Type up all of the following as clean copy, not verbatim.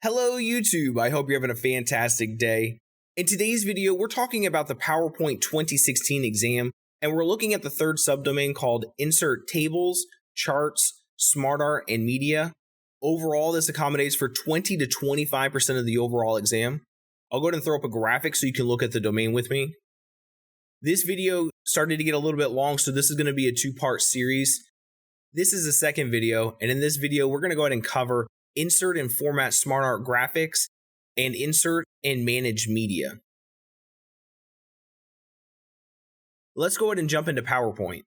Hello YouTube, I hope you're having a fantastic day. In today's video, we're talking about the PowerPoint 2016 exam, and we're looking at the third subdomain called Insert Tables, Charts, SmartArt, and Media. Overall, this accommodates for 20 to 25% of the overall exam. I'll go ahead and throw up a graphic so you can look at the domain with me. This video started to get a little bit long, so this is going to be a two-part series. This is the second video, and in this video, we're going to go ahead and cover Insert and Format SmartArt graphics, and Insert and Manage Media. Let's go ahead and jump into PowerPoint.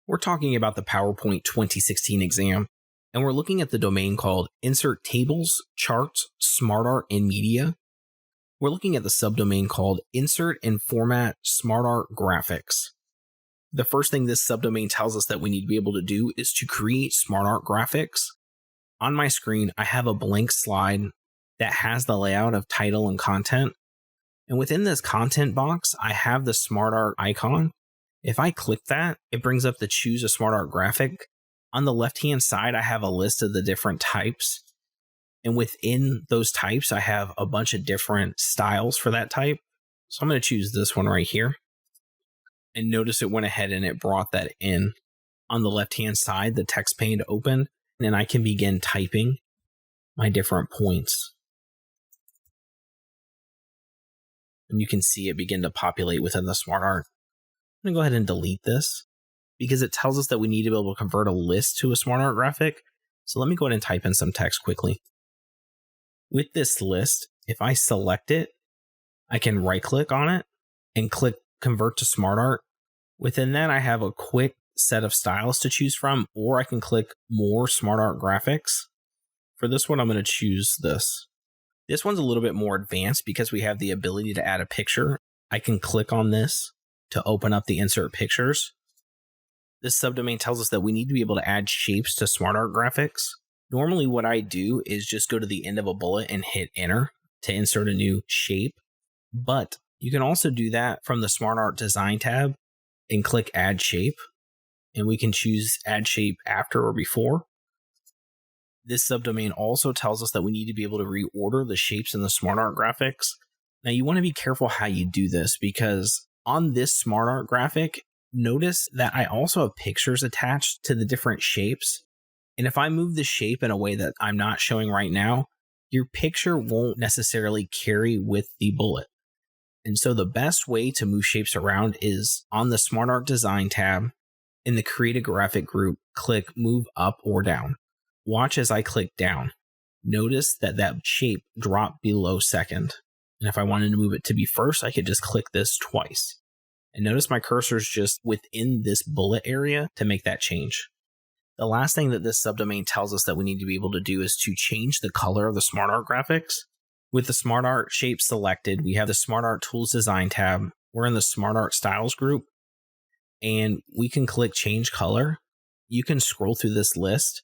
We're talking about the PowerPoint 2016 exam, and we're looking at the domain called Insert Tables, Charts, SmartArt, and Media. We're looking at the subdomain called Insert and Format SmartArt Graphics. The first thing this subdomain tells us that we need to be able to do is to create SmartArt graphics. On my screen, I have a blank slide that has the layout of title and content. And within this content box, I have the SmartArt icon. If I click that, it brings up the Choose a SmartArt graphic. On the left-hand side, I have a list of the different types. And within those types, I have a bunch of different styles for that type. So I'm going to choose this one right here. And notice it went ahead and it brought that in. On the left-hand side, the text pane opened, and I can begin typing my different points. And you can see it begin to populate within the SmartArt. I'm going to go ahead and delete this because it tells us that we need to be able to convert a list to a SmartArt graphic. So let me go ahead and type in some text quickly. With this list, if I select it, I can right-click on it and click Convert to SmartArt. Within that, I have a quick set of styles to choose from, or I can click More SmartArt Graphics. For this one, I'm going to choose this. This one's a little bit more advanced because we have the ability to add a picture. I can click on this to open up the Insert Pictures. This subdomain tells us that we need to be able to add shapes to SmartArt graphics. Normally what I do is just go to the end of a bullet and hit enter to insert a new shape. But you can also do that from the SmartArt Design tab and click Add Shape. And we can choose Add Shape after or before. This subdomain also tells us that we need to be able to reorder the shapes in the SmartArt graphics. Now you want to be careful how you do this because on this SmartArt graphic, notice that I also have pictures attached to the different shapes. And if I move the shape in a way that I'm not showing right now, your picture won't necessarily carry with the bullet. And so the best way to move shapes around is on the SmartArt Design tab in the Create a Graphic group, click Move Up or Down. Watch as I click down. Notice that that shape dropped below second. And if I wanted to move it to be first, I could just click this twice. And notice my cursor is just within this bullet area to make that change. The last thing that this subdomain tells us that we need to be able to do is to change the color of the SmartArt graphics. With the SmartArt shape selected, we have the SmartArt Tools Design tab. We're in the SmartArt Styles group, and we can click Change Color. You can scroll through this list.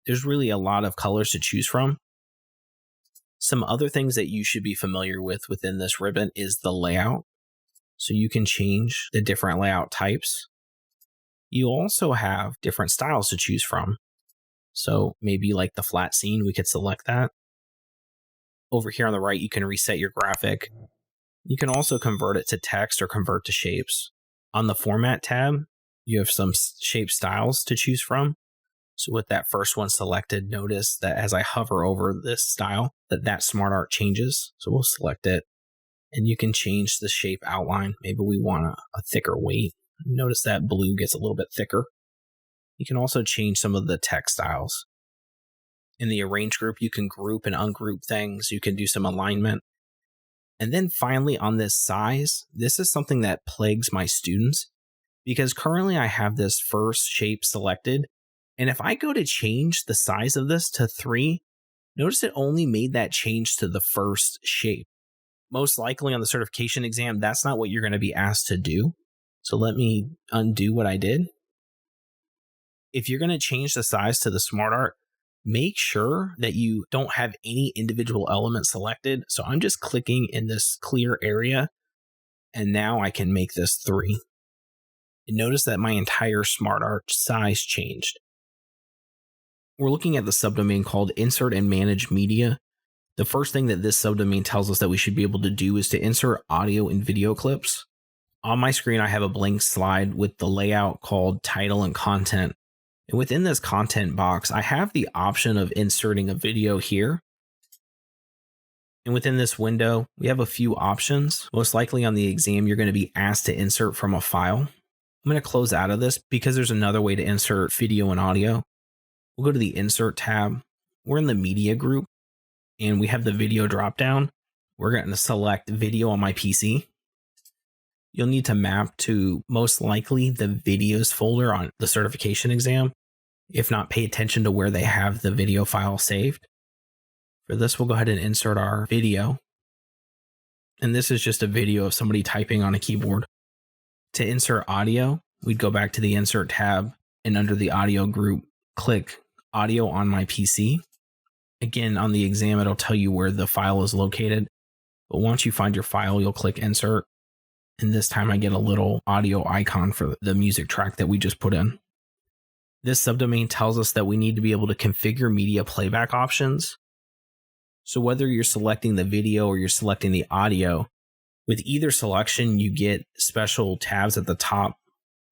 There's really a lot of colors to choose from. Some other things that you should be familiar with within this ribbon is the layout. So you can change the different layout types. You also have different styles to choose from. So maybe like the flat scene, we could select that. Over here on the right, you can reset your graphic. You can also convert it to text or convert to shapes. On the Format tab, you have some shape styles to choose from. So with that first one selected, notice that as I hover over this style, that SmartArt changes. So we'll select it. And you can change the shape outline. Maybe we want a thicker weight. Notice that blue gets a little bit thicker. You can also change some of the text styles. In the Arrange group, you can group and ungroup things. You can do some alignment. And then finally on this size, this is something that plagues my students because currently I have this first shape selected. And if I go to change the size of this to 3, notice it only made that change to the first shape. Most likely on the certification exam, that's not what you're going to be asked to do. So let me undo what I did. If you're going to change the size to the SmartArt, make sure that you don't have any individual element selected. So I'm just clicking in this clear area, and now I can make this 3. And notice that my entire SmartArt size changed. We're looking at the subdomain called Insert and Manage Media. The first thing that this subdomain tells us that we should be able to do is to insert audio and video clips. On my screen, I have a blank slide with the layout called Title and Content. And within this content box, I have the option of inserting a video here. And within this window, we have a few options. Most likely on the exam, you're going to be asked to insert from a file. I'm going to close out of this because there's another way to insert video and audio. We'll go to the Insert tab. We're in the Media group, and we have the video dropdown. We're going to select Video on my PC. You'll need to map to most likely the videos folder on the certification exam. If not, pay attention to where they have the video file saved. For this, we'll go ahead and insert our video. And this is just a video of somebody typing on a keyboard. To insert audio, we'd go back to the Insert tab, and under the Audio group, click Audio on my PC. Again, on the exam, it'll tell you where the file is located. But once you find your file, you'll click Insert. And this time I get a little audio icon for the music track that we just put in. This subdomain tells us that we need to be able to configure media playback options. So whether you're selecting the video or you're selecting the audio, with either selection, you get special tabs at the top.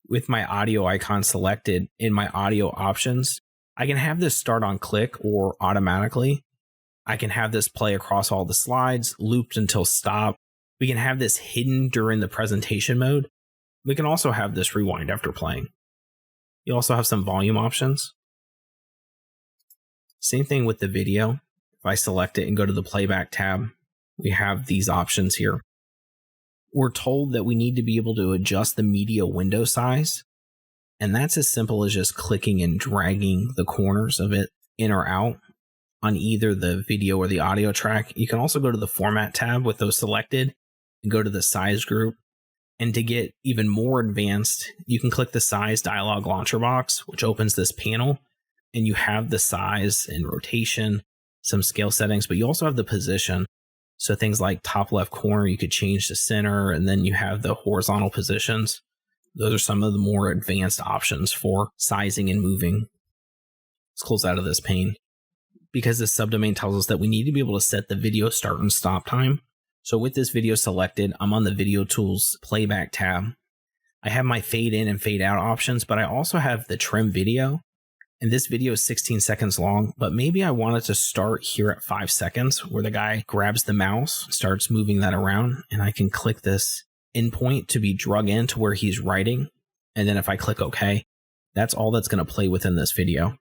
With my audio icon selected in my audio options, I can have this start on click or automatically. I can have this play across all the slides, looped until stop. We can have this hidden during the presentation mode. We can also have this rewind after playing. You also have some volume options. Same thing with the video. If I select it and go to the Playback tab, we have these options here. We're told that we need to be able to adjust the media window size. And that's as simple as just clicking and dragging the corners of it in or out on either the video or the audio track. You can also go to the Format tab with those selected and go to the Size group. And to get even more advanced, you can click the Size dialog launcher box, which opens this panel, and you have the size and rotation, some scale settings, but you also have the position. So things like top left corner, you could change to center, and then you have the horizontal positions. Those are some of the more advanced options for sizing and moving. Let's close out of this pane. Because this subdomain tells us that we need to be able to set the video start and stop time. So with this video selected, I'm on the Video Tools Playback tab. I have my fade in and fade out options, but I also have the trim video. And this video is 16 seconds long, but maybe I want it to start here at 5 seconds, where the guy grabs the mouse, starts moving that around, and I can click this endpoint to be drug into where he's writing. And then if I click OK, that's all that's going to play within this video.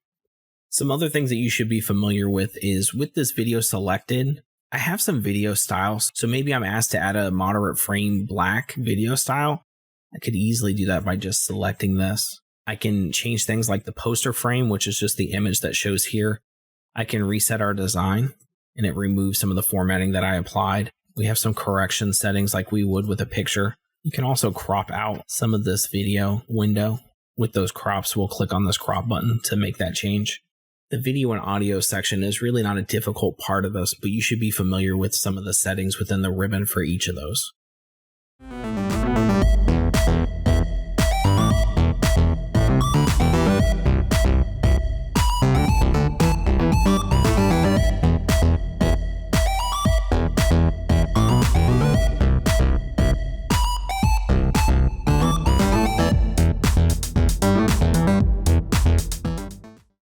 Some other things that you should be familiar with is with this video selected, I have some video styles. So maybe I'm asked to add a moderate frame black video style. I could easily do that by just selecting this. I can change things like the poster frame, which is just the image that shows here. I can reset our design and it removes some of the formatting that I applied. We have some correction settings like we would with a picture. You can also crop out some of this video window. With those crops, we'll click on this crop button to make that change. The video and audio section is really not a difficult part of this, but you should be familiar with some of the settings within the ribbon for each of those.